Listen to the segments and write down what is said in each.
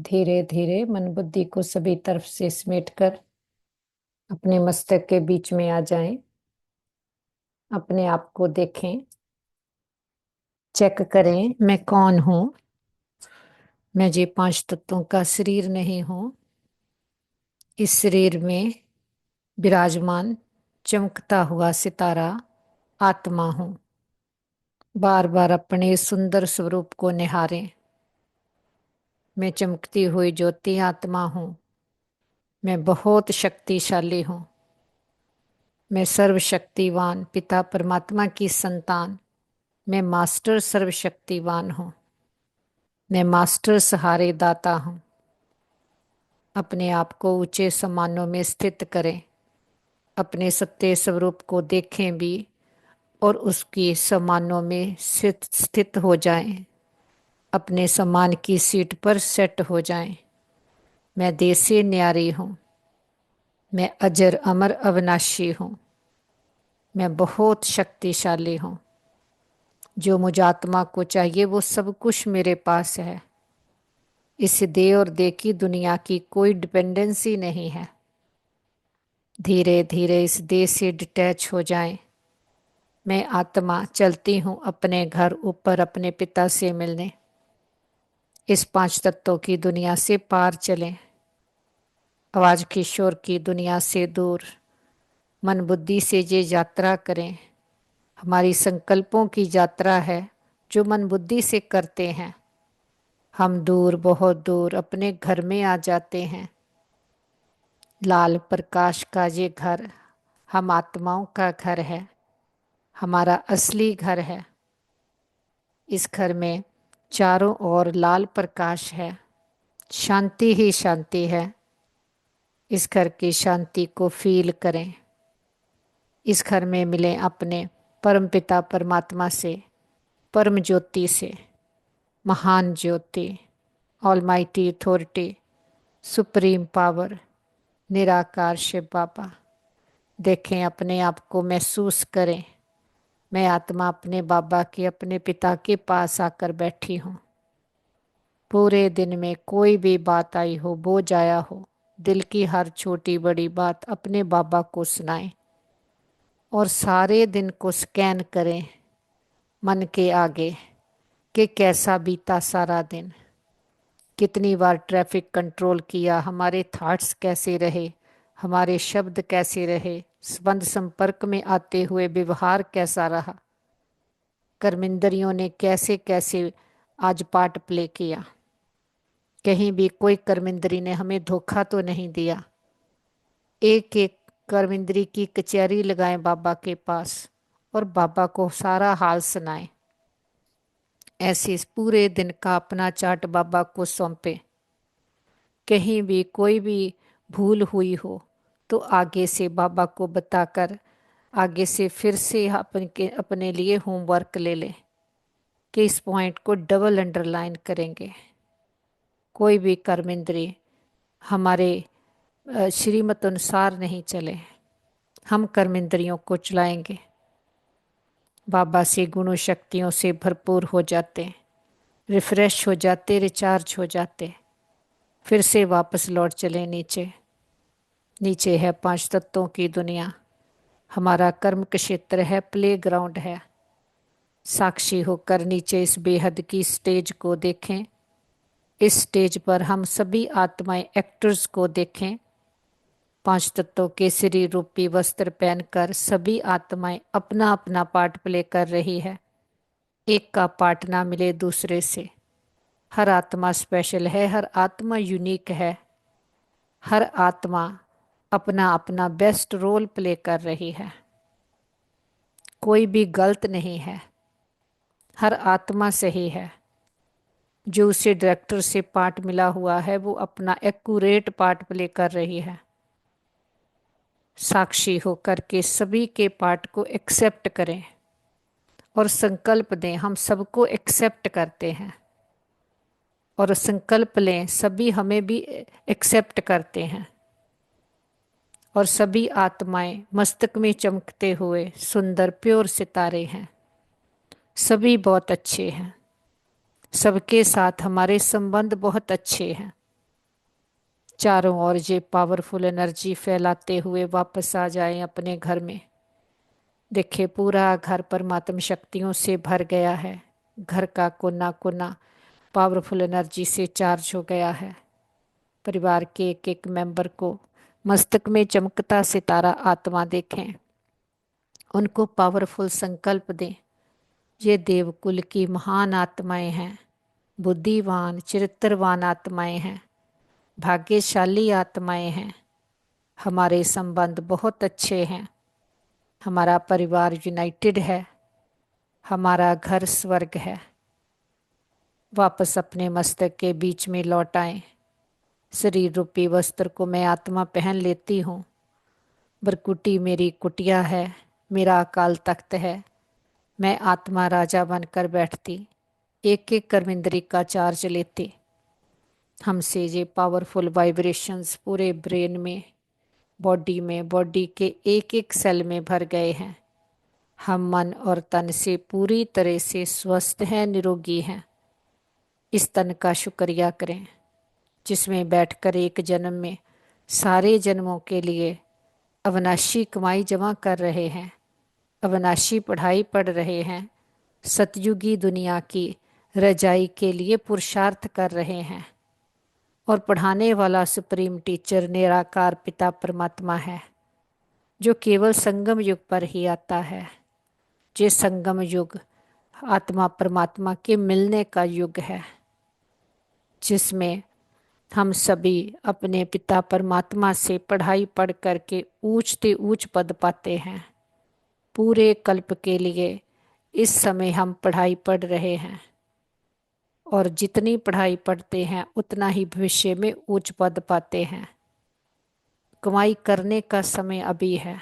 धीरे धीरे मन बुद्धि को सभी तरफ से समेटकर अपने मस्तक के बीच में आ जाएं। अपने आप को देखें, चेक करें मैं कौन हूं। मैं ये पांच तत्वों का शरीर नहीं हूं। इस शरीर में विराजमान चमकता हुआ सितारा आत्मा हूं। बार बार अपने सुंदर स्वरूप को निहारें। मैं चमकती हुई ज्योति आत्मा हूं। मैं बहुत शक्तिशाली हूं। मैं सर्वशक्तिवान पिता परमात्मा की संतान। मैं मास्टर सर्वशक्तिवान हूँ। मैं मास्टर सहारे दाता हूँ। अपने आप को ऊंचे सम्मानों में स्थित करें। अपने सत्य स्वरूप को देखें भी और उसकी सम्मानों में स्थित हो जाएं। अपने सम्मान की सीट पर सेट हो जाएं। मैं देश से न्यारी हूँ। मैं अजर अमर अविनाशी हूँ। मैं बहुत शक्तिशाली हूँ। जो मुझ आत्मा को चाहिए वो सब कुछ मेरे पास है। इस देह और देह की दुनिया की कोई डिपेंडेंसी नहीं है। धीरे धीरे इस देह से डिटैच हो जाएं। मैं आत्मा चलती हूँ अपने घर ऊपर अपने पिता से मिलने। इस पांच तत्वों की दुनिया से पार चलें। आवाज की शोर की दुनिया से दूर मन बुद्धि से ये यात्रा करें। हमारी संकल्पों की यात्रा है जो मन बुद्धि से करते हैं। हम दूर बहुत दूर अपने घर में आ जाते हैं। लाल प्रकाश का ये घर हम आत्माओं का घर है। हमारा असली घर है। इस घर में चारों ओर लाल प्रकाश है। शांति ही शांति है। इस घर की शांति को फील करें। इस घर में मिलें अपने परमपिता परमात्मा से, परम ज्योति से, महान ज्योति, ऑलमाइटी अथॉरिटी, सुप्रीम पावर, निराकार शिव बाबा। देखें, अपने आप को महसूस करें। मैं आत्मा अपने बाबा के, अपने पिता के पास आकर बैठी हूँ। पूरे दिन में कोई भी बात आई हो, बोझ आया हो, दिल की हर छोटी बड़ी बात अपने बाबा को सुनाएं और सारे दिन को स्कैन करें मन के आगे कि कैसा बीता सारा दिन। कितनी बार ट्रैफिक कंट्रोल किया, हमारे थॉट्स कैसे रहे, हमारे शब्द कैसे रहे, संबंध संपर्क में आते हुए व्यवहार कैसा रहा, कर्मेंद्रियों ने कैसे कैसे आज पार्ट प्ले किया। कहीं भी कोई कर्मेंद्री ने हमें धोखा तो नहीं दिया। एक एक कर्मेंद्री की कचहरी लगाएं बाबा के पास और बाबा को सारा हाल सुनाएं। ऐसे इस पूरे दिन का अपना चार्ट बाबा को सौंपे। कहीं भी कोई भी भूल हुई हो तो आगे से बाबा को बताकर आगे से फिर से अपने लिए होमवर्क ले लें कि इस पॉइंट को डबल अंडरलाइन करेंगे। कोई भी कर्म इंद्रिय हमारे श्रीमत अनुसार नहीं चले। हम कर्म इंद्रियों को चलाएंगे। बाबा से गुणों शक्तियों से भरपूर हो जाते, रिफ्रेश हो जाते, रिचार्ज हो जाते। फिर से वापस लौट चले नीचे। नीचे है पांच तत्वों की दुनिया। हमारा कर्म क्षेत्र है, प्ले ग्राउंड है। साक्षी होकर नीचे इस बेहद की स्टेज को देखें। इस स्टेज पर हम सभी आत्माएं एक्टर्स को देखें। पांच तत्वों के शरीर रूपी वस्त्र पहनकर सभी आत्माएं अपना अपना पार्ट प्ले कर रही है। एक का पार्ट ना मिले दूसरे से। हर आत्मा स्पेशल है, हर आत्मा यूनिक है। हर आत्मा अपना अपना बेस्ट रोल प्ले कर रही है। कोई भी गलत नहीं है। हर आत्मा सही है। जो उसे डायरेक्टर से पार्ट मिला हुआ है वो अपना एक्यूरेट पार्ट प्ले कर रही है। साक्षी होकर के सभी के पार्ट को एक्सेप्ट करें और संकल्प दें हम सबको एक्सेप्ट करते हैं। और संकल्प लें सभी हमें भी एक्सेप्ट करते हैं। और सभी आत्माएं मस्तक में चमकते हुए सुंदर प्योर सितारे हैं। सभी बहुत अच्छे हैं। सबके साथ हमारे संबंध बहुत अच्छे हैं। चारों ओर ये पावरफुल एनर्जी फैलाते हुए वापस आ जाए अपने घर में। देखिए पूरा घर परमात्म शक्तियों से भर गया है। घर का कोना कोना पावरफुल एनर्जी से चार्ज हो गया है। परिवार के एक एक मेंबर को मस्तक में चमकता सितारा आत्मा देखें। उनको पावरफुल संकल्प दें। ये देवकुल की महान आत्माएं हैं, बुद्धिवान चरित्रवान आत्माएं हैं, भाग्यशाली आत्माएं हैं। हमारे संबंध बहुत अच्छे हैं। हमारा परिवार यूनाइटेड है। हमारा घर स्वर्ग है। वापस अपने मस्तक के बीच में लौट आएं। शरीर रूपी वस्त्र को मैं आत्मा पहन लेती हूँ। बरकुटी मेरी कुटिया है, मेरा अकाल तख्त है। मैं आत्मा राजा बनकर बैठती, एक एक कर्मेंद्री का चार्ज लेती। हमसे ये पावरफुल वाइब्रेशंस पूरे ब्रेन में, बॉडी में, बॉडी के एक एक सेल में भर गए हैं। हम मन और तन से पूरी तरह से स्वस्थ हैं, निरोगी हैं। इस तन का शुक्रिया करें जिसमें बैठकर एक जन्म में सारे जन्मों के लिए अविनाशी कमाई जमा कर रहे हैं, अविनाशी पढ़ाई पढ़ रहे हैं, सतयुगी दुनिया की रजाई के लिए पुरुषार्थ कर रहे हैं। और पढ़ाने वाला सुप्रीम टीचर निराकार पिता परमात्मा है, जो केवल संगम युग पर ही आता है। ये संगम युग आत्मा परमात्मा के मिलने का युग है, जिसमें हम सभी अपने पिता परमात्मा से पढ़ाई पढ़ करके ऊंच से ऊंच पद पाते हैं। पूरे कल्प के लिए इस समय हम पढ़ाई पढ़ रहे हैं, और जितनी पढ़ाई पढ़ते हैं उतना ही भविष्य में उच्च पद पाते हैं। कमाई करने का समय अभी है,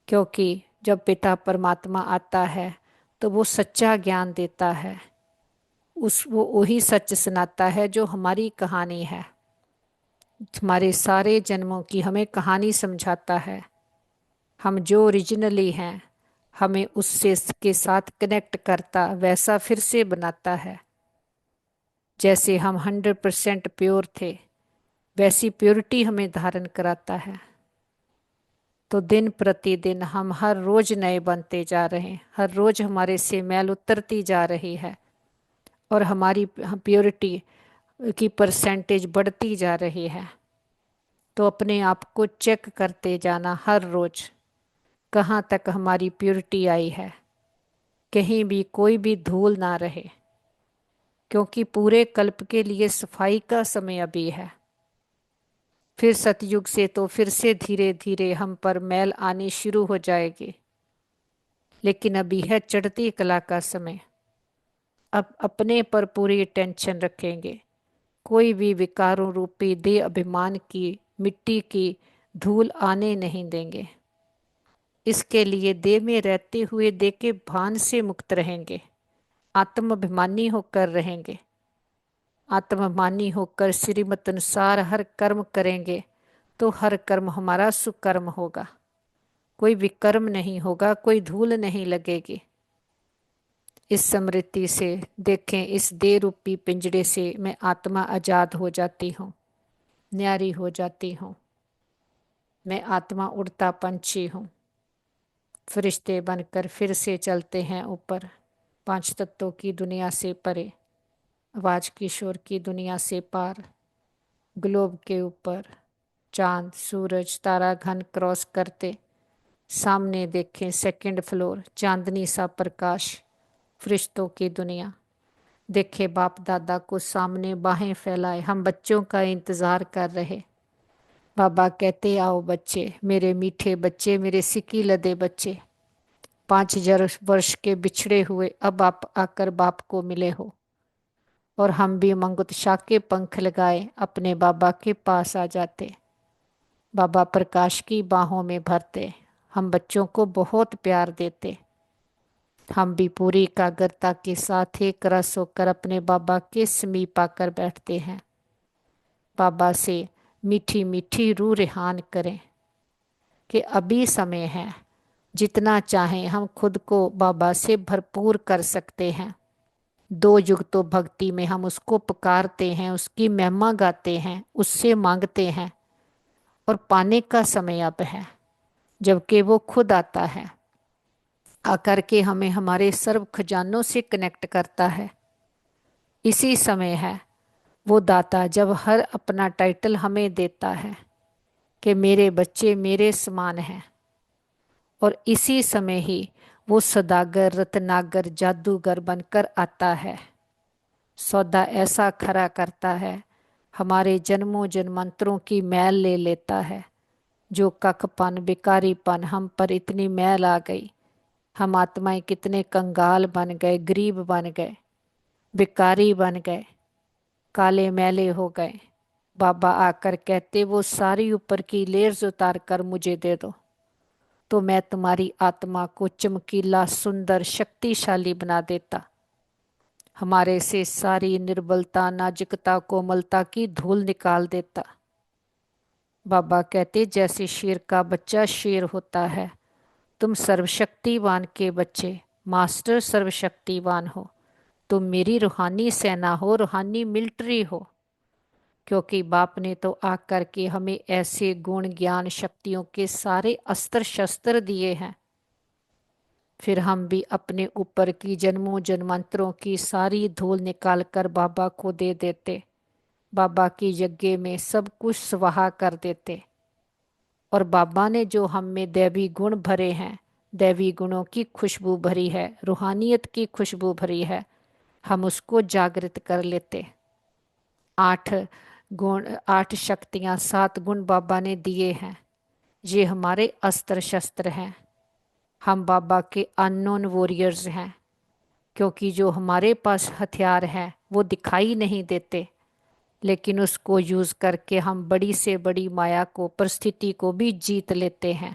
क्योंकि जब पिता परमात्मा आता है तो वो सच्चा ज्ञान देता है। वो वही सच सुनाता है जो हमारी कहानी है। हमारे सारे जन्मों की हमें कहानी समझाता है। हम जो ओरिजिनली हैं, हमें उससे के साथ कनेक्ट करता, वैसा फिर से बनाता है। जैसे हम 100% प्योर थे, वैसी प्योरिटी हमें धारण कराता है। तो दिन प्रतिदिन हम हर रोज नए बनते जा रहे हैं। हर रोज हमारे से मैल उतरती जा रही है, और हमारी प्योरिटी की परसेंटेज बढ़ती जा रही है। तो अपने आप को चेक करते जाना हर रोज, कहाँ तक हमारी प्योरिटी आई है। कहीं भी कोई भी धूल ना रहे, क्योंकि पूरे कल्प के लिए सफाई का समय अभी है। फिर सतयुग से तो फिर से धीरे धीरे हम पर मैल आनी शुरू हो जाएगी, लेकिन अभी है चढ़ती कला का समय। अब अपने पर पूरी टेंशन रखेंगे। कोई भी विकारों रूपी देह अभिमान की मिट्टी की धूल आने नहीं देंगे। इसके लिए देह में रहते हुए देह के भान से मुक्त रहेंगे। आत्माभिमानी होकर रहेंगे। आत्माभिमानी होकर श्रीमत अनुसार हर कर्म करेंगे तो हर कर्म हमारा सुकर्म होगा। कोई विकर्म नहीं होगा, कोई धूल नहीं लगेगी। इस स्मृति से देखें, इस देह रूपी पिंजड़े से मैं आत्मा आजाद हो जाती हूँ, न्यारी हो जाती हूँ। मैं आत्मा उड़ता पंछी हूँ। फरिश्ते बनकर फिर से चलते हैं ऊपर, पांच तत्वों की दुनिया से परे, आवाज किशोर की दुनिया से पार। ग्लोब के ऊपर चांद सूरज तारा घन क्रॉस करते, सामने देखें सेकंड फ्लोर, चांदनी सा प्रकाश, फरिश्तों की दुनिया। देखे बाप दादा को सामने बाहें फैलाए, हम बच्चों का इंतजार कर रहे। बाबा कहते आओ बच्चे, मेरे मीठे बच्चे, मेरे सिक्की लदे बच्चे। 5,000 वर्ष के बिछड़े हुए अब आप आकर बाप को मिले हो। और हम भी मंगुत के पंख लगाए अपने बाबा के पास आ जाते। बाबा प्रकाश की बाहों में भरते, हम बच्चों को बहुत प्यार देते। हम भी पूरी एकाग्रता के साथ एक रस होकर अपने बाबा के समीप आकर बैठते हैं। बाबा से मीठी मीठी रूह रिहान करें कि अभी समय है, जितना चाहें हम खुद को बाबा से भरपूर कर सकते हैं। दो युग तो भक्ति में हम उसको पुकारते हैं, उसकी महिमा गाते हैं, उससे मांगते हैं, और पाने का समय अब है जबकि वो खुद आता है, आकर के हमें हमारे सर्व खजानों से कनेक्ट करता है। इसी समय है वो दाता जब हर अपना टाइटल हमें देता है कि मेरे बच्चे मेरे समान हैं। और इसी समय ही वो सदागर रत्नागर जादूगर बनकर आता है, सौदा ऐसा खरा करता है, हमारे जन्मों जन्मांतरों की मैल ले लेता है। जो कखपन बेकारीपन हम पर इतनी मैल आ गई, हम आत्माएं कितने कंगाल बन गए, गरीब बन गए, बेकारी बन गए, काले मैले हो गए। बाबा आकर कहते वो सारी ऊपर की लेयर्स उतार कर मुझे दे दो, तो मैं तुम्हारी आत्मा को चमकीला सुंदर शक्तिशाली बना देता, हमारे से सारी निर्बलता नाजुकता कोमलता की धूल निकाल देता। बाबा कहते जैसे शेर का बच्चा शेर होता है, तुम सर्वशक्तिवान के बच्चे मास्टर सर्वशक्तिवान हो, तुम मेरी रूहानी सेना हो, रूहानी मिलिट्री हो। क्योंकि बाप ने तो आकर के हमें ऐसे गुण ज्ञान शक्तियों के सारे अस्त्र शस्त्र दिए हैं, फिर हम भी अपने ऊपर की जन्मों जन्मांतरों की सारी धूल निकाल कर बाबा को दे देते, बाबा की यज्ञ में सब कुछ स्वाहा कर देते। और बाबा ने जो हम में दैवी गुण भरे हैं, दैवी गुणों की खुशबू भरी है, रूहानियत की खुशबू भरी है, हम उसको जागृत कर लेते। 8 गुण 8 शक्तियां 7 गुण बाबा ने दिए हैं, ये हमारे अस्त्र शस्त्र हैं। हम बाबा के अननोन वॉरियर्स हैं, क्योंकि जो हमारे पास हथियार हैं वो दिखाई नहीं देते, लेकिन उसको यूज करके हम बड़ी से बड़ी माया को परिस्थिति को भी जीत लेते हैं।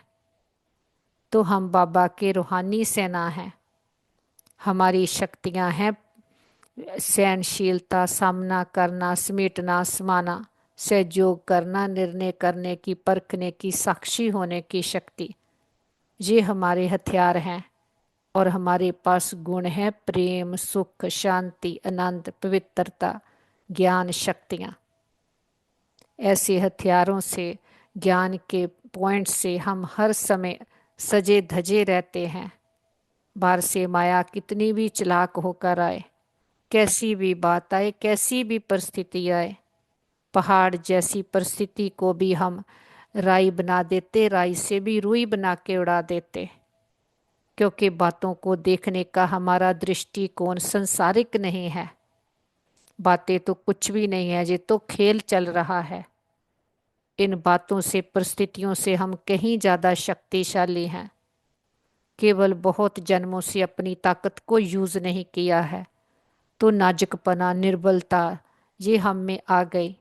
तो हम बाबा के रूहानी सेना हैं। हमारी शक्तियां हैं सहनशीलता, सामना करना, समेटना, समाना, सहयोग करना, निर्णय करने की, परखने की, साक्षी होने की शक्ति, ये हमारे हथियार हैं। और हमारे पास गुण है प्रेम सुख शांति आनंद पवित्रता ज्ञान शक्तियाँ। ऐसे हथियारों से, ज्ञान के पॉइंट से हम हर समय सजे धजे रहते हैं। बाहर से माया कितनी भी चालाक होकर आए, कैसी भी बात आए, कैसी भी परिस्थिति आए, पहाड़ जैसी परिस्थिति को भी हम राई बना देते, राई से भी रुई बना के उड़ा देते। क्योंकि बातों को देखने का हमारा दृष्टिकोण संसारिक नहीं है। बातें तो कुछ भी नहीं है, ये तो खेल चल रहा है। इन बातों से परिस्थितियों से हम कहीं ज्यादा शक्तिशाली हैं। केवल बहुत जन्मों से अपनी ताकत को यूज नहीं किया है, तो नाजुकपना निर्बलता ये हम में आ गई,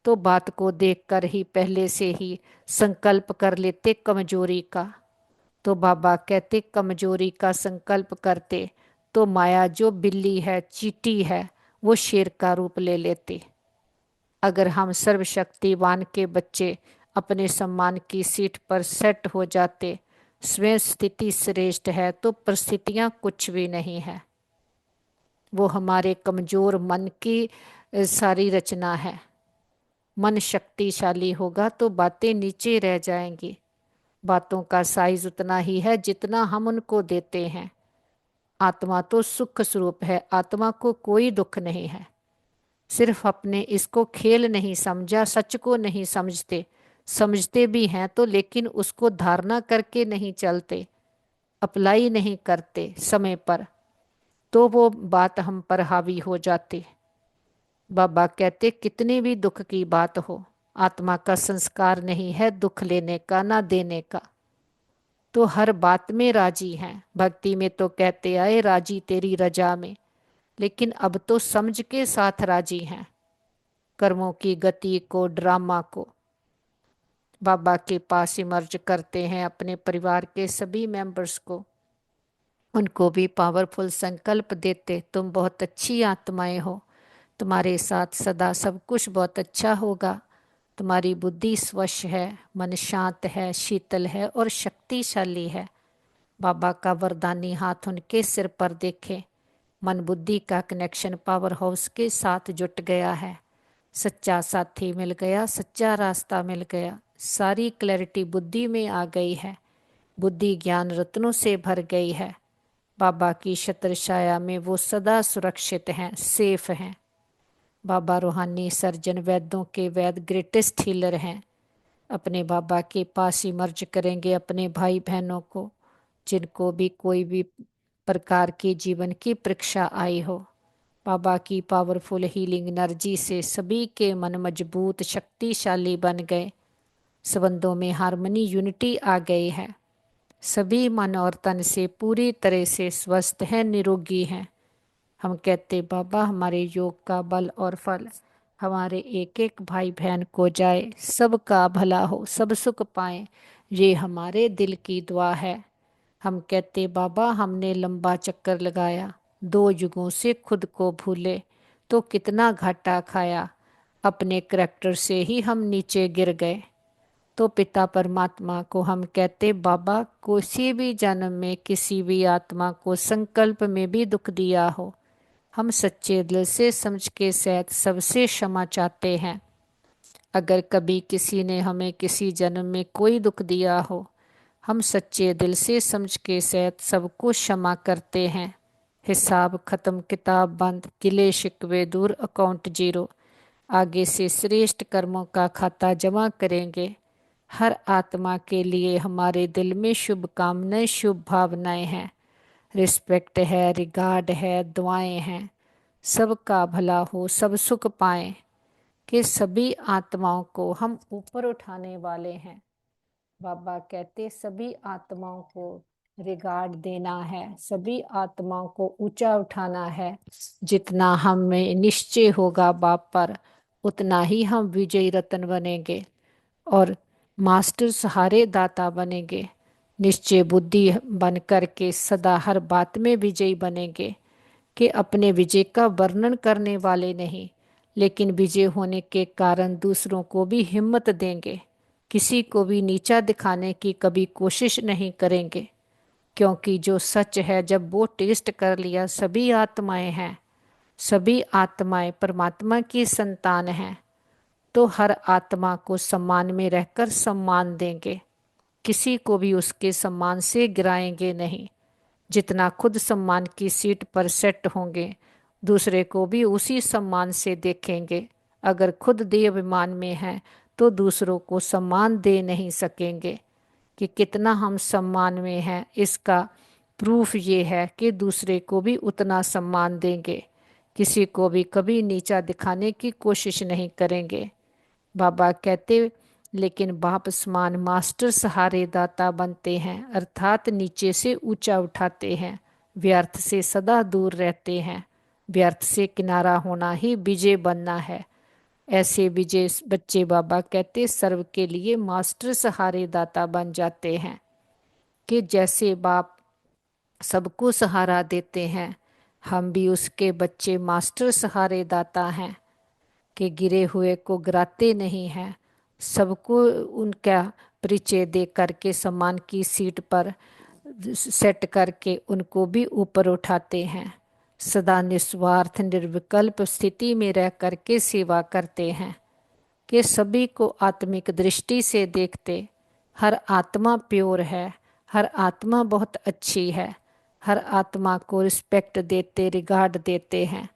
तो बात को देखकर ही पहले से ही संकल्प कर लेते कमजोरी का। तो बाबा कहते कमजोरी का संकल्प करते तो माया जो बिल्ली है चींटी है वो शेर का रूप ले लेती। अगर हम सर्वशक्तिवान के बच्चे अपने सम्मान की सीट पर सेट हो जाते, स्वयं स्थिति श्रेष्ठ है तो परिस्थितियां कुछ भी नहीं है। वो हमारे कमजोर मन की सारी रचना है। मन शक्तिशाली होगा तो बातें नीचे रह जाएंगी। बातों का साइज उतना ही है जितना हम उनको देते हैं। आत्मा तो सुख स्वरूप है, आत्मा को कोई दुख नहीं है। सिर्फ अपने इसको खेल नहीं समझा, सच को नहीं समझते, समझते भी हैं तो लेकिन उसको धारणा करके नहीं चलते, अप्लाई नहीं करते समय पर, तो वो बात हम पर हावी हो जाती। बाबा कहते कितनी भी दुख की बात हो, आत्मा का संस्कार नहीं है दुख लेने का ना देने का, तो हर बात में राजी हैं। भक्ति में तो कहते आए राजी तेरी रजा में, लेकिन अब तो समझ के साथ राजी हैं। कर्मों की गति को ड्रामा को बाबा के पास इमर्ज करते हैं, अपने परिवार के सभी मेंबर्स को, उनको भी पावरफुल संकल्प देते तुम बहुत अच्छी आत्माएं हो, तुम्हारे साथ सदा सब कुछ बहुत अच्छा होगा। तुम्हारी बुद्धि स्वच्छ है, मन शांत है, शीतल है और शक्तिशाली है। बाबा का वरदानी हाथ उनके सिर पर देखे, मन बुद्धि का कनेक्शन पावर हाउस के साथ जुट गया है। सच्चा साथी मिल गया, सच्चा रास्ता मिल गया, सारी क्लैरिटी बुद्धि में आ गई है। बुद्धि ज्ञान रत्नों से भर गई है। बाबा की छत्र छाया में वो सदा सुरक्षित हैं, सेफ हैं। बाबा रूहानी सर्जन, वैद्यों के वैद, ग्रेटेस्ट हीलर हैं। अपने बाबा के पास ही मर्ज करेंगे अपने भाई बहनों को, जिनको भी कोई भी प्रकार की जीवन की परीक्षा आई हो। बाबा की पावरफुल हीलिंग एनर्जी से सभी के मन मजबूत शक्तिशाली बन गए। संबंधों में हार्मनी, यूनिटी आ गई है। सभी मन और तन से पूरी तरह से स्वस्थ हैं, निरोगी हैं। हम कहते बाबा हमारे योग का बल और फल हमारे एक एक भाई बहन को जाए, सबका भला हो, सब सुख पाएं, ये हमारे दिल की दुआ है। हम कहते बाबा हमने लंबा चक्कर लगाया, 2 युगों से खुद को भूले तो कितना घाटा खाया, अपने करैक्टर से ही हम नीचे गिर गए। तो पिता परमात्मा को हम कहते बाबा किसी भी जन्म में किसी भी आत्मा को संकल्प में भी दुख दिया हो, हम सच्चे दिल से समझ के सहित सबसे क्षमा चाहते हैं। अगर कभी किसी ने हमें किसी जन्म में कोई दुख दिया हो, हम सच्चे दिल से समझ के सहित सबको क्षमा करते हैं। हिसाब खत्म, किताब बंद, गिले शिकवे दूर, अकाउंट जीरो। आगे से श्रेष्ठ कर्मों का खाता जमा करेंगे। हर आत्मा के लिए हमारे दिल में शुभकामनाएं, शुभ भावनाएं हैं। रिस्पेक्ट है, रिगार्ड है, दुआएं हैं। सबका भला हो, सब सुख पाएं, कि सभी आत्माओं को हम ऊपर उठाने वाले हैं। बाबा कहते सभी आत्माओं को रिगार्ड देना है, सभी आत्माओं को ऊंचा उठाना है। जितना हमें निश्चय होगा बाप पर, उतना ही हम विजयी रत्न बनेंगे और मास्टर सहारे दाता बनेंगे। निश्चय बुद्धि बन करके सदा हर बात में विजयी बनेंगे, कि अपने विजय का वर्णन करने वाले नहीं, लेकिन विजय होने के कारण दूसरों को भी हिम्मत देंगे। किसी को भी नीचा दिखाने की कभी कोशिश नहीं करेंगे, क्योंकि जो सच है जब वो टेस्ट कर लिया, सभी आत्माएं हैं, सभी आत्माएं परमात्मा की संतान हैं, तो हर आत्मा को सम्मान में रहकर सम्मान देंगे। किसी को भी उसके सम्मान से गिराएंगे नहीं। जितना खुद सम्मान की सीट पर सेट होंगे, दूसरे को भी उसी सम्मान से देखेंगे। अगर खुद देह अभिमान में हैं तो दूसरों को सम्मान दे नहीं सकेंगे। कि कितना हम सम्मान में हैं, इसका प्रूफ ये है कि दूसरे को भी उतना सम्मान देंगे। किसी को भी कभी नीचा दिखाने की कोशिश नहीं करेंगे। बाबा कहते लेकिन बाप समान मास्टर सहारे दाता बनते हैं, अर्थात नीचे से ऊंचा उठाते हैं, व्यर्थ से सदा दूर रहते हैं। व्यर्थ से किनारा होना ही विजय बनना है। ऐसे विजय बच्चे बाबा कहते सर्व के लिए मास्टर सहारे दाता बन जाते हैं। कि जैसे बाप सबको सहारा देते हैं, हम भी उसके बच्चे मास्टर सहारे दाता हैं, कि गिरे हुए को गिराते नहीं हैं, सबको उनका परिचय दे करके सम्मान की सीट पर सेट करके उनको भी ऊपर उठाते हैं। सदा निस्वार्थ निर्विकल्प स्थिति में रह करके सेवा करते हैं, कि सभी को आत्मिक दृष्टि से देखते। हर आत्मा प्योर है, हर आत्मा बहुत अच्छी है, हर आत्मा को रिस्पेक्ट देते, रिगार्ड देते हैं।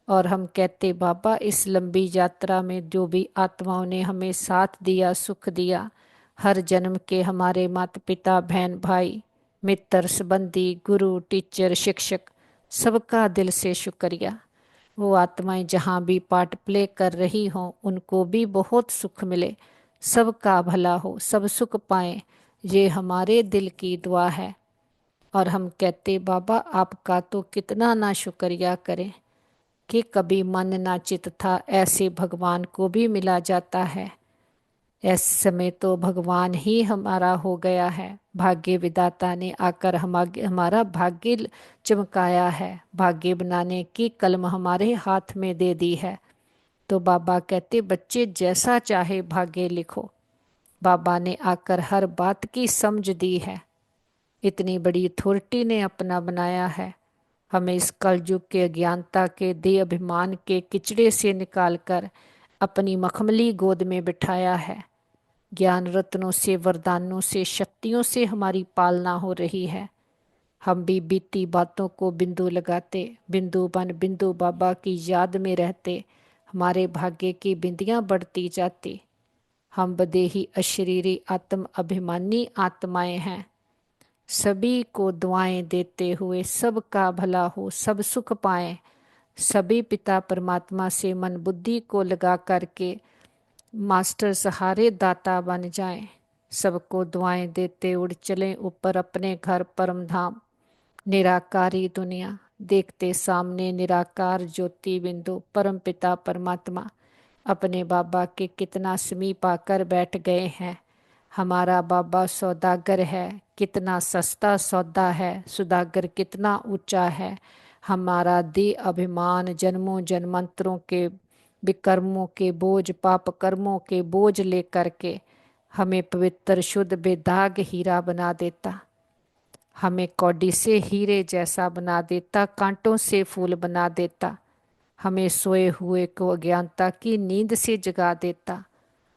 और हम कहते बाबा इस लंबी यात्रा में जो भी आत्माओं ने हमें साथ दिया, सुख दिया, हर जन्म के हमारे माता पिता, बहन भाई, मित्र, संबंधी, गुरु, टीचर, शिक्षक, सबका दिल से शुक्रिया। वो आत्माएं जहाँ भी पार्ट प्ले कर रही हों, उनको भी बहुत सुख मिले, सबका भला हो, सब सुख पाएं, ये हमारे दिल की दुआ है। और हम कहते बाबा आपका तो कितना ना शुक्रिया करें, कि कभी मन ना चित था, ऐसे भगवान को भी मिला जाता है। ऐसे समय तो भगवान ही हमारा हो गया है। भाग्य विधाता ने आकर हमारा भाग्य चमकाया है, भाग्य बनाने की कलम हमारे हाथ में दे दी है। तो बाबा कहते बच्चे जैसा चाहे भाग्य लिखो। बाबा ने आकर हर बात की समझ दी है। इतनी बड़ी अथॉरिटी ने अपना बनाया है। हमें इस कलयुग के अज्ञानता के देह अभिमान के किचड़े से निकालकर अपनी मखमली गोद में बिठाया है। ज्ञान रत्नों से, वरदानों से, शक्तियों से हमारी पालना हो रही है। हम भी बीती बातों को बिंदु लगाते, बिंदु बन बिंदु बाबा की याद में रहते, हमारे भाग्य की बिंदियां बढ़ती जाती। हम बदेही अशरीरी आत्म अभिमानी आत्माएं हैं। सभी को दुआएं देते हुए सबका भला हो, सब सुख पाएं। सभी पिता परमात्मा से मन बुद्धि को लगा करके मास्टर सहारे दाता बन जाएं। सबको दुआएं देते उड़ चलें ऊपर अपने घर परम धाम। निराकारी दुनिया देखते सामने निराकार ज्योति बिंदु परम पिता परमात्मा अपने बाबा के कितना समीप आकर बैठ गए हैं। हमारा बाबा सौदागर है, कितना सस्ता सौदा है। सौदागर कितना ऊंचा है। हमारा देह अभिमान जन्मों जन्मांतरों के विकर्मों के बोझ, पाप कर्मों के बोझ लेकर के हमें पवित्र शुद्ध बेदाग हीरा बना देता। हमें कौड़ी से हीरे जैसा बना देता, कांटों से फूल बना देता। हमें सोए हुए को अज्ञानता की नींद से जगा देता,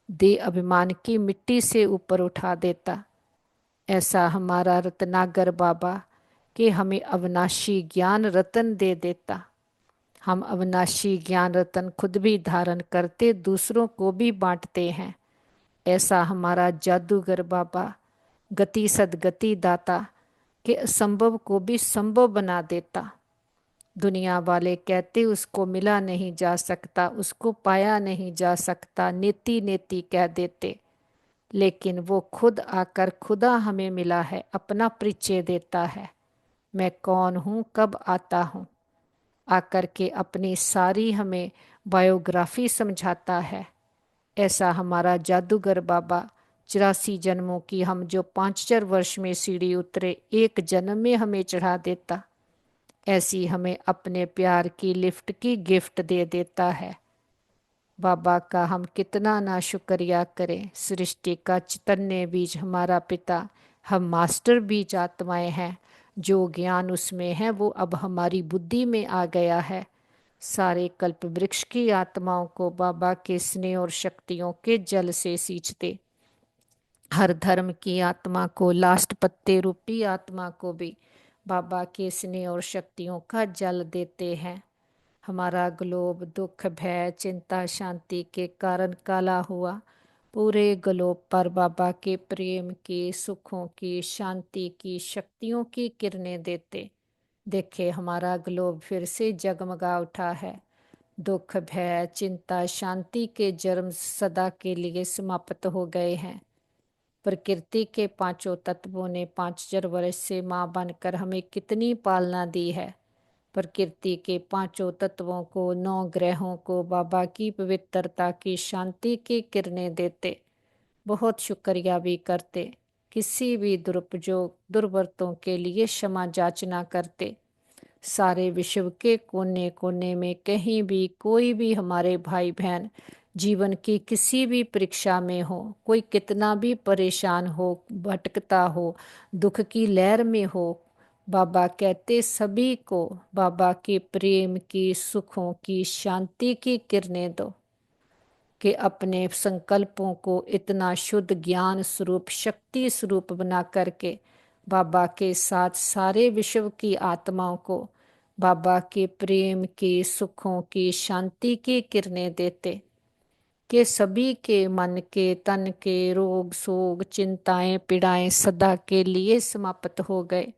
देह अभिमान की मिट्टी से ऊपर उठा देता। ऐसा हमारा रत्नागर बाबा कि हमें अविनाशी ज्ञान रतन दे देता। हम अविनाशी ज्ञान रतन खुद भी धारण करते, दूसरों को भी बांटते हैं। ऐसा हमारा जादूगर बाबा गति सदगति दाता कि असंभव को भी संभव बना देता। दुनिया वाले कहते उसको मिला नहीं जा सकता, उसको पाया नहीं जा सकता, नेति नेति कह देते, लेकिन वो खुद आकर खुदा हमें मिला है, अपना परिचय देता है। मैं कौन हूँ, कब आता हूँ, आकर के अपनी सारी हमें बायोग्राफी समझाता है। ऐसा हमारा जादूगर बाबा 84 जन्मों की हम जो 5 वर्ष में सीढ़ी उतरे, एक जन्म में हमें चढ़ा देता। ऐसी हमें अपने प्यार की लिफ्ट की गिफ्ट दे देता है। बाबा का हम कितना ना शुक्रिया करें। सृष्टि का चैतन्य बीज हमारा पिता, हम मास्टर बीज आत्माएं हैं। जो ज्ञान उसमें है वो अब हमारी बुद्धि में आ गया है। सारे कल्प वृक्ष की आत्माओं को बाबा के स्नेह और शक्तियों के जल से सींचते। हर धर्म की आत्मा को, लास्ट पत्ते रूपी आत्मा को भी बाबा के स्नेह और शक्तियों का जल देते हैं। हमारा ग्लोब दुख, भय, चिंता, शांति के कारण काला हुआ। पूरे ग्लोब पर बाबा के प्रेम की, सुखों की, शांति की, शक्तियों की किरणें देते। देखे हमारा ग्लोब फिर से जगमगा उठा है। दुख, भय, चिंता, शांति के जर्म सदा के लिए समाप्त हो गए हैं। प्रकृति के पांचों तत्वों ने 5,000 वर्ष से माँ बनकर हमें कितनी पालना दी है। प्रकृति के पांचों तत्वों को, 9 ग्रहों को बाबा की पवित्रता की, शांति की किरणें देते। बहुत शुक्रिया भी करते। किसी भी दुरुपयोग, दुर्वर्तों के लिए क्षमा याचना करते। सारे विश्व के कोने कोने में कहीं भी कोई भी हमारे भाई बहन जीवन की किसी भी परीक्षा में हो, कोई कितना भी परेशान हो, भटकता हो, दुख की लहर में हो, बाबा कहते सभी को बाबा के प्रेम की, सुखों की, शांति की किरणें दो कि अपने संकल्पों को इतना शुद्ध ज्ञान स्वरूप, शक्ति स्वरूप बना करके बाबा के साथ सारे विश्व की आत्माओं को बाबा के प्रेम की, सुखों की, शांति की किरणें देते कि सभी के मन के, तन के रोग शोक, चिंताएं, पीड़ाएं सदा के लिए समाप्त हो गए।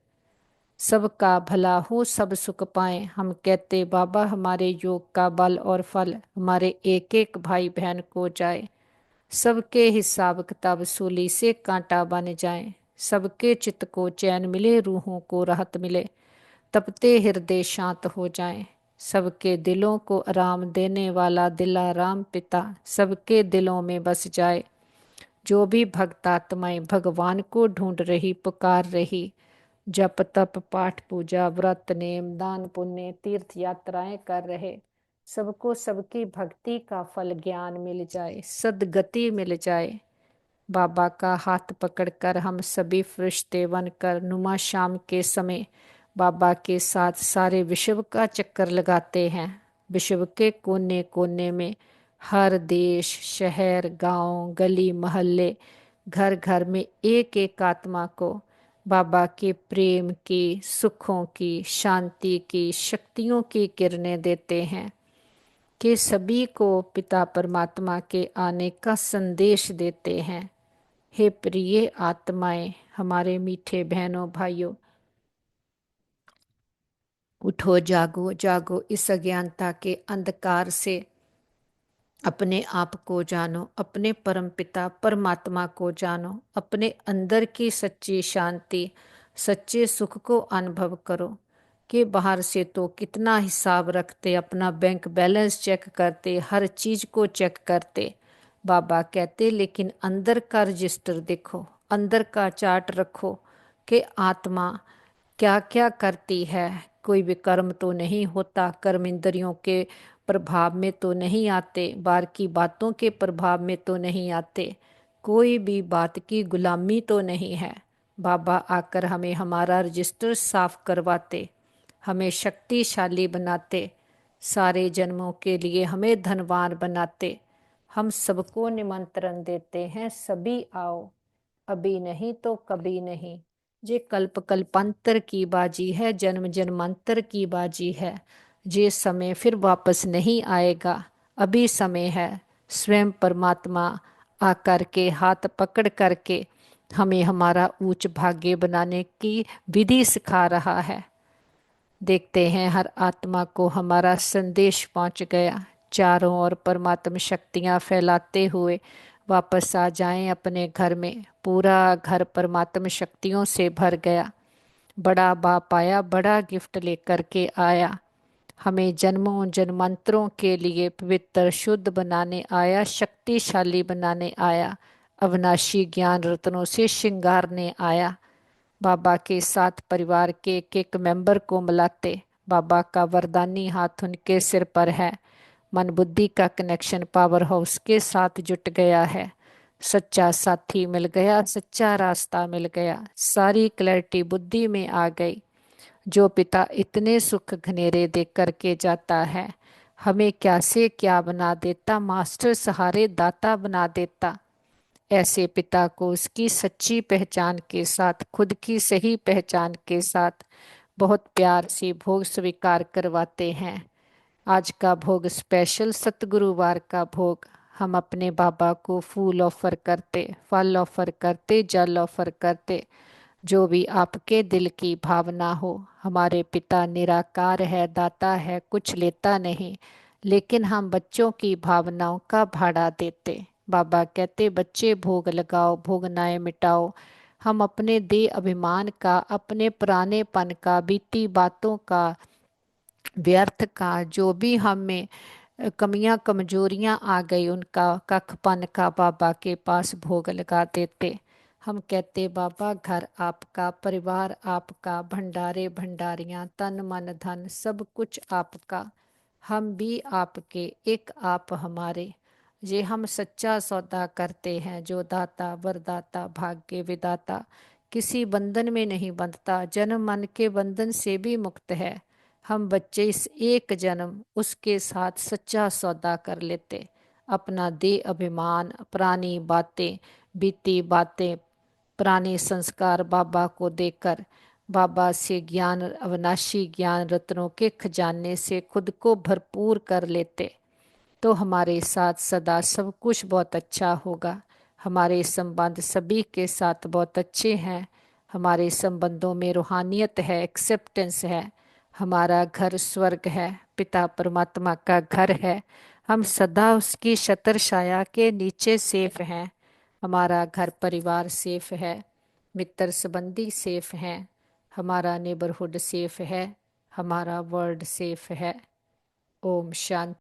सबका भला हो, सब सुख पाएं। हम कहते बाबा हमारे योग का बल और फल हमारे एक एक भाई बहन को जाए। सबके हिसाब किताब सूली से कांटा बन जाए। सबके चित्त को चैन मिले, रूहों को राहत मिले, तपते हृदय शांत हो जाएं। सबके दिलों को आराम देने वाला दिलाराम पिता सबके दिलों में बस जाए। जो भी भक्त आत्माएं भगवान को ढूंढ रही, पुकार रही, जप तप पाठ पूजा व्रत नेम दान पुण्य तीर्थ यात्राएं कर रहे, सबको सबकी भक्ति का फल ज्ञान मिल जाए, सदगति मिल जाए। बाबा का हाथ पकड़कर हम सभी फरिश्ते बनकर नुमा शाम के समय बाबा के साथ सारे विश्व का चक्कर लगाते हैं। विश्व के कोने कोने में, हर देश, शहर, गांव, गली, मोहल्ले, घर घर में एक एक आत्मा को बाबा के प्रेम की, सुखों की, शांति की, शक्तियों की किरणें देते हैं कि सभी को पिता परमात्मा के आने का संदेश देते हैं। हे प्रिय आत्माएं, हमारे मीठे बहनों भाइयों, उठो, जागो जागो, इस अज्ञानता के अंधकार से अपने आप को जानो, अपने परम पिता परमात्मा को जानो, अपने अंदर की सच्ची शांति, सच्चे सुख को अनुभव करो कि बाहर से तो कितना हिसाब रखते, अपना बैंक बैलेंस चेक करते, हर चीज को चेक करते। बाबा कहते लेकिन अंदर का रजिस्टर देखो, अंदर का चार्ट रखो कि आत्मा क्या क्या करती है। कोई भी कर्म तो नहीं होता, कर्म इंद्रियों के प्रभाव में तो नहीं आते, बाहर की बातों के प्रभाव में तो नहीं आते, कोई भी बात की गुलामी तो नहीं है। बाबा आकर हमें हमारा रजिस्टर साफ करवाते, हमें शक्तिशाली बनाते, सारे जन्मों के लिए हमें धनवान बनाते। हम सबको निमंत्रण देते हैं, सभी आओ, अभी नहीं तो कभी नहीं। ये कल्प कल्पांतर की बाजी है, जन्म जन्मांतर की बाजी है। ये समय फिर वापस नहीं आएगा, अभी समय है। स्वयं परमात्मा आकर के हाथ पकड़ करके हमें हमारा उच्च भाग्य बनाने की विधि सिखा रहा है। देखते हैं हर आत्मा को हमारा संदेश पहुंच गया। चारों ओर परमात्म शक्तियां फैलाते हुए वापस आ जाएं अपने घर में। पूरा घर परमात्म शक्तियों से भर गया। बड़ा बाप आया, बड़ा गिफ्ट लेकर के आया, हमें जन्मों जन्मांतरों के लिए पवित्र शुद्ध बनाने आया, शक्तिशाली बनाने आया, अविनाशी ज्ञान रत्नों से श्रृंगारने आया। बाबा के साथ परिवार के एक एक मेंबर को मिलाते। बाबा का वरदानी हाथ उनके सिर पर है। मन बुद्धि का कनेक्शन पावर हाउस के साथ जुट गया है। सच्चा साथी मिल गया, सच्चा रास्ता मिल गया, सारी क्लैरिटी बुद्धि में आ गई। जो पिता इतने सुख घनेरे दे करके जाता है, हमें क्या से क्या बना देता, मास्टर सहारे दाता बना देता। ऐसे पिता को उसकी सच्ची पहचान के साथ, खुद की सही पहचान के साथ बहुत प्यार से भोग स्वीकार करवाते हैं। आज का भोग स्पेशल सतगुरुवार का भोग, हम अपने बाबा को फूल ऑफर करते, फल ऑफर करते, जल ऑफर करते। जो भी आपके दिल की भावना हो। हमारे पिता निराकार है, दाता है, कुछ लेता नहीं, लेकिन हम बच्चों की भावनाओं का भाड़ा देते। बाबा कहते बच्चे भोग लगाओ, भोगनाएं मिटाओ। हम अपने देह अभिमान का, अपने पुरानेपन का, बीती बातों का, व्यर्थ का, जो भी हम में कमियां कमजोरियां आ गई, उनका कखपन का बाबा के पास भोग लगा देते। हम कहते बाबा घर आपका, परिवार आपका, भंडारे भंडारियां, तन मन धन सब कुछ आपका, हम भी आपके, एक आप हमारे। ये हम सच्चा सौदा करते हैं, जो दाता वरदाता भाग्य विदाता किसी बंधन में नहीं बंधता, जन्म मन के बंधन से भी मुक्त है। हम बच्चे इस एक जन्म उसके साथ सच्चा सौदा कर लेते। अपना देह अभिमान, पुरानी बातें, बीती बातें, पुराने संस्कार बाबा को देकर, बाबा से ज्ञान, अविनाशी ज्ञान रत्नों के खजाने से खुद को भरपूर कर लेते, तो हमारे साथ सदा सब कुछ बहुत अच्छा होगा। हमारे संबंध सभी के साथ बहुत अच्छे हैं। हमारे संबंधों में रूहानियत है, एक्सेप्टेंस है। हमारा घर स्वर्ग है, पिता परमात्मा का घर है। हम सदा उसकी छत्र छाया के नीचे सेफ हैं। हमारा घर परिवार सेफ है, मित्र संबंधी सेफ हैं, हमारा नेबरहुड सेफ है, हमारा वर्ल्ड सेफ है। ओम शांति।